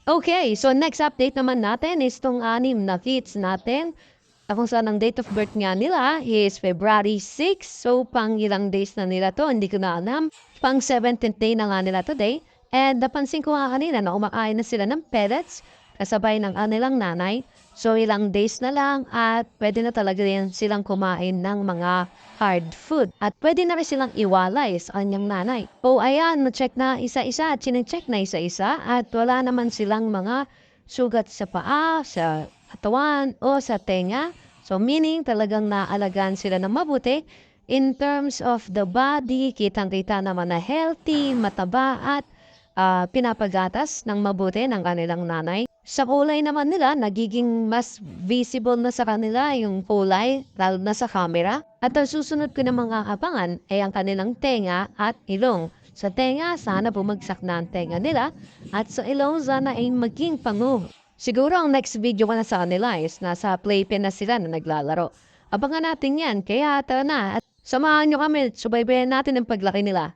Okay, so next update naman natin is tong anim na kids natin. Kung saan ang date of birth nga nila is February 6. So, pang ilang days na nila to, hindi ko na alam. Pang 17th day na nga nila today. And napansin ko nga kanina na kumakain na sila ng pellets kasabay ng kanilang nanay. So, ilang days na lang at pwede na talaga rin silang kumain ng mga hard food. At pwede na rin silang iwalay sa kanyang nanay. O ayan, na-check na isa-isa at chinecheck na isa-isa at wala naman silang mga sugat sa paa, sa katawan o sa tenga. So meaning talagang naalagaan sila ng mabuti. In terms of the body, kitang-kita naman na healthy, mataba at pinapagatas ng mabuti ng kanilang nanay. Sa kulay naman nila, nagiging mas visible na sa kanila yung kulay, lalo na sa camera. At ang susunod ko na mga abangan ay ang kanilang tenga at ilong. Sa tenga, sana bumagsak na ang tenga nila at sa ilong, sana ay maging pangu. Siguro ang next video ko na sa kanila is nasa playpen na sila na naglalaro. Abangan natin yan, kaya tara na at samahan nyo kami, subaybayan natin ang paglaki nila.